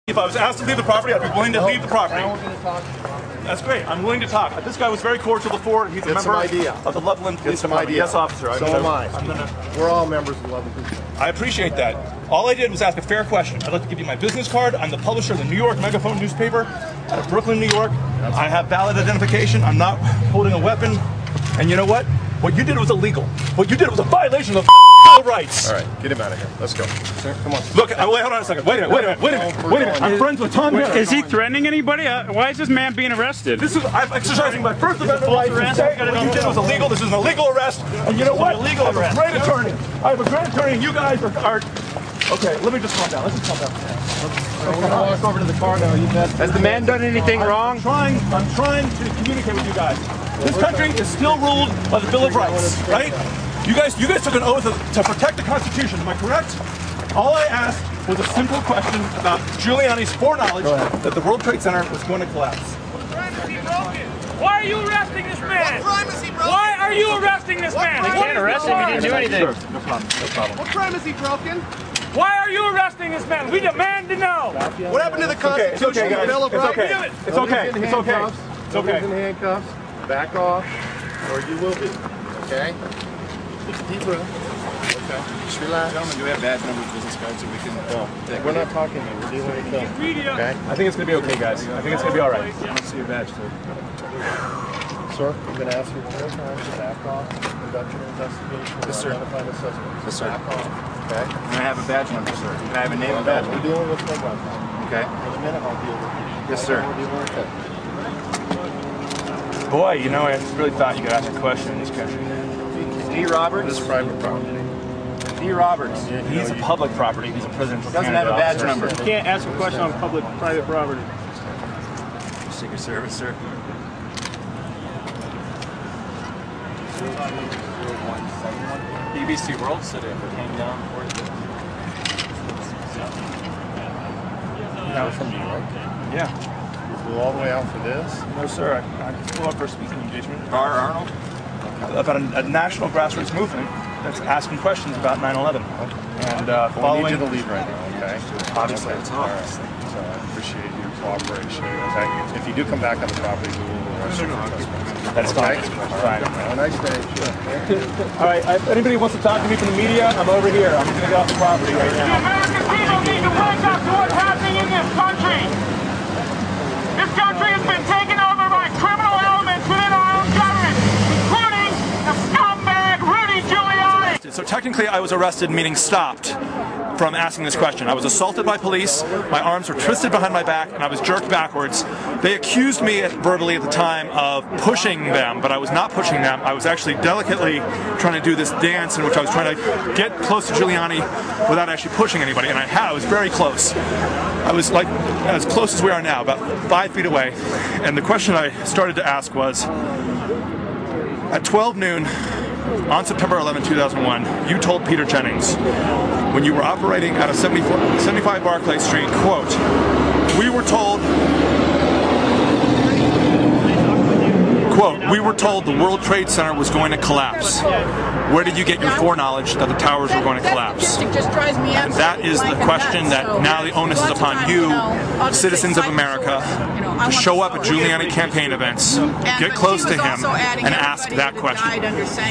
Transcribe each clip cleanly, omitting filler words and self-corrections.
If I was asked to leave the property, I'd be willing to leave the property. That's great. I'm willing to talk. This guy was very cordial before. He's a member of the Loveland Police Department. Yes, officer. So am I. We're all members of the Loveland Police Department. I appreciate that. All I did was ask a fair question. I'd like to give you my business card. I'm the publisher of the New York Megaphone newspaper out of Brooklyn, New York. I have valid identification. I'm not holding a weapon. And you know what? What you did was illegal. What you did was a violation of Bill of Rights. All right, get him out of here. Let's go. Sir, come on. Look, wait, hold on a second. Wait a minute. I'm friends with Tom. Is he threatening anybody? Why is this man being arrested? I'm exercising my First Amendment right to say what you did was illegal. This is an illegal arrest. And you know what? I have a great attorney. I have a great attorney, and you guys are okay, let me just calm down. Let's just calm down. We're going to walk over to the car now. Has the man done anything wrong? I'm trying to communicate with you guys. This country is still ruled by the Bill of Rights, right? You guys took an oath to protect the Constitution, am I correct? All I asked was a simple question about Giuliani's foreknowledge that the World Trade Center was going to collapse. What crime is he broken? Why are you arresting this man? What crime is he broken? Why are you arresting this man? You can't arrest him, he didn't do anything. Sure, no problem. What crime is he broken? Why are you arresting this man? We demand to know. What happened to the Constitution? It's okay, guys. Bill of Rights? It's okay. Nobody's in handcuffs. Back off, or you will be. Okay? Take a deep breath. Okay. Just relax. Gentlemen, do we have badge numbers, business cards, so we can... No, we're not talking here. We're dealing with them. Okay? I think it's going to be okay, guys. I think it's going to be all right. I don't see your badge, sir. Sir, I'm going to ask you 4 times to back off, conduct your investigation, Yes, sir. identify the suspect. Yes, sir. Back off. Okay? Can I have a badge number, sir? Can I have a name and badge We're number? dealing with them right now. Okay. In a minute, I'll deal with you. Yes, sir. We're dealing with them. Boy, you know, I really thought you could ask a question in this country. D. Roberts? This is private property. D. Roberts. He's a public property. He's a presidential Doesn't have a badge number. You can't ask a question on private property. Secret Service, sir. BBC World City came down. That was from New York. Yeah. You flew all the way out for this? No, sir. I flew up for a speaking engagement. Bar Arnold? About a national grassroots movement that's asking questions about 9/11. And I following... need you to leave right now, okay? Obviously. Okay. All right. So I appreciate your cooperation, okay? If you do come back on the property, we will arrest you for trespassing. That's fine. Okay? Fine. Have a nice day. All right, if anybody wants to talk to me from the media, I'm over here. I'm going to get off the property right The now. American people need to wake up to what's happening in this country. This country has been taken over by criminal elements within our own government, including the scumbag Rudy Giuliani. So technically I was arrested, meaning stopped, from asking this question. I was assaulted by police, my arms were twisted behind my back, and I was jerked backwards. They accused me verbally at the time of pushing them, but I was not pushing them. I was actually delicately trying to do this dance in which I was trying to get close to Giuliani without actually pushing anybody, and I was very close. I was like as close as we are now, about 5 feet away, and the question I started to ask was, at 12 noon, on September 11, 2001, you told Peter Jennings, when you were operating out of 75 Barclay Street, quote, we were told the World Trade Center was going to collapse. Where did you get your foreknowledge that the towers were going to collapse? And that is the question that now the onus is upon you, citizens of America, to show up at Giuliani campaign events, get close to him, and ask that question.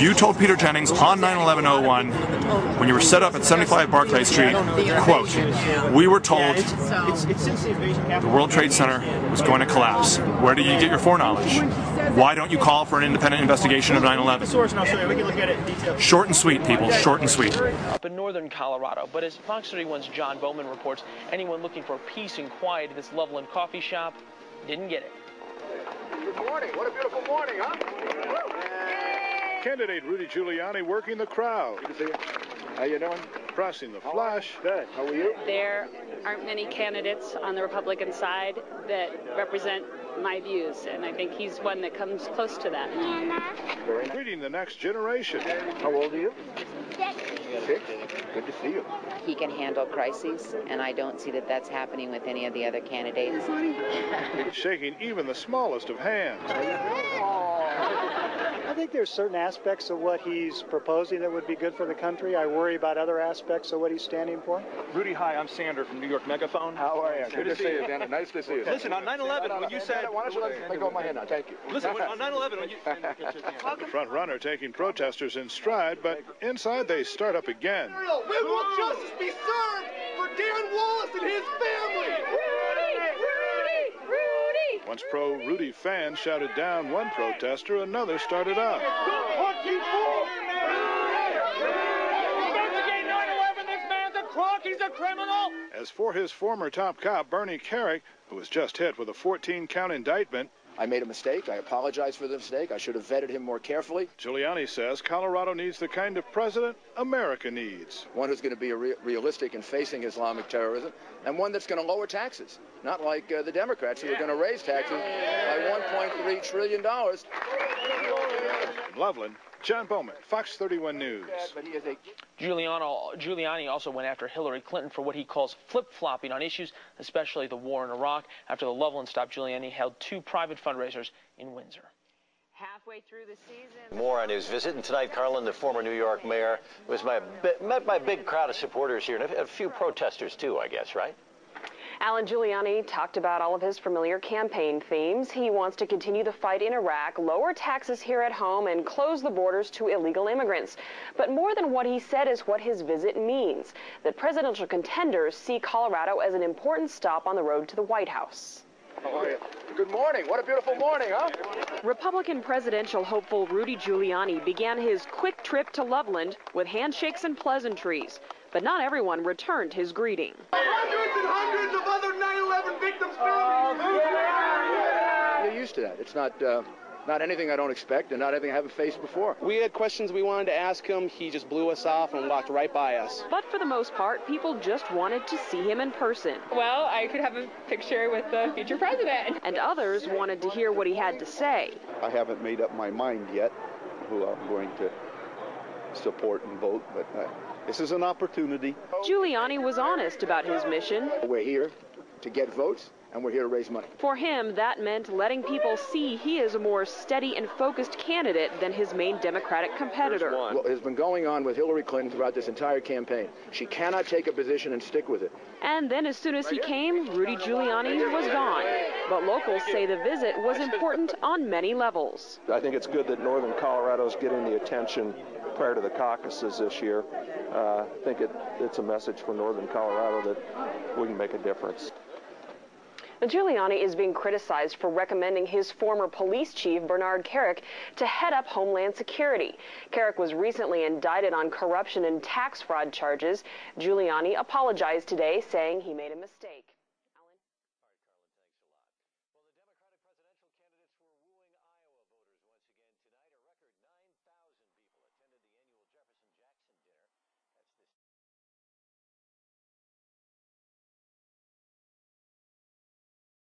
You told Peter Jennings on 9/11/01, when you were set up at 75 Barclay Street, quote, we were told the World Trade Center was going to collapse. Where did you get your foreknowledge? Why don't you call for an independent investigation of 9/11? Short and sweet, people. Short and sweet. Up in northern Colorado, but as Fox 31's John Bowman reports, anyone looking for peace and quiet at this Loveland coffee shop didn't get it. Good morning. What a beautiful morning, huh? Candidate Rudy Giuliani working the crowd. Good to see you. How you doing? Crossing the flash. Good. How are you? There aren't many candidates on the Republican side that represent my views, and I think he's one that comes close to that. Very nice. Greeting the next generation. How old are you? 6. Good to see you. he can handle crises, and I don't see that that's happening with any of the other candidates. Shaking even the smallest of hands. I think there's certain aspects of what he's proposing that would be good for the country. I worry about other aspects of what he's standing for. Rudy, hi, I'm Sander from New York Megaphone. How are you? Good to see you, Dan. Nice to see you. Listen, on 9/11, when you said... Why don't you let me go my hand now? Thank you. Listen, on 9/11, when you... The front runner taking protesters in stride, but inside they start up again. When will justice be served for Dan Wallace and his family? Rudy! Once pro-Rudy fans shouted down one protester, another started up. He's a criminal! As for his former top cop, Bernie Kerik, who was just hit with a 14-count indictment, I made a mistake. I apologize for the mistake. I should have vetted him more carefully. Giuliani says Colorado needs the kind of president America needs. One who's going to be realistic in facing Islamic terrorism, and one that's going to lower taxes. Not like the Democrats who are going to raise taxes by $1.3 trillion. In Loveland, John Bowman, Fox 31 News. Giuliani also went after Hillary Clinton for what he calls flip-flopping on issues, especially the war in Iraq. After the Loveland stop, Giuliani held 2 private fundraisers in Windsor. Halfway through the season. More on his visit, and tonight Carlin, the former New York mayor, was met by a big crowd of supporters here, and a few protesters too, I guess, right? Alan Giuliani talked about all of his familiar campaign themes. He wants to continue the fight in Iraq, lower taxes here at home, and close the borders to illegal immigrants. But more than what he said is what his visit means, that presidential contenders see Colorado as an important stop on the road to the White House. How are you? Good morning. What a beautiful morning, huh? Republican presidential hopeful Rudy Giuliani began his quick trip to Loveland with handshakes and pleasantries. But not everyone returned his greeting. Hundreds and hundreds of other 9/11 victims' families. You're used to that. It's not anything I don't expect and not anything I haven't faced before. We had questions we wanted to ask him. He just blew us off and walked right by us. But for the most part, people just wanted to see him in person. Well, I could have a picture with the future president. And others wanted to hear what he had to say. I haven't made up my mind yet who I'm going to support and vote, but this is an opportunity. Giuliani was honest about his mission. We're here to get votes, and we're here to raise money. For him, that meant letting people see he is a more steady and focused candidate than his main Democratic competitor. What has been going on with Hillary Clinton throughout this entire campaign, she cannot take a position and stick with it. And then as soon as he came, Rudy Giuliani was gone. But locals say the visit was important on many levels. I think it's good that Northern Colorado is getting the attention prior to the caucuses this year. I think it's a message for Northern Colorado that we can make a difference. Now, Giuliani is being criticized for recommending his former police chief, Bernard Kerik, to head up Homeland Security. Kerik was recently indicted on corruption and tax fraud charges. Giuliani apologized today, saying he made a mistake.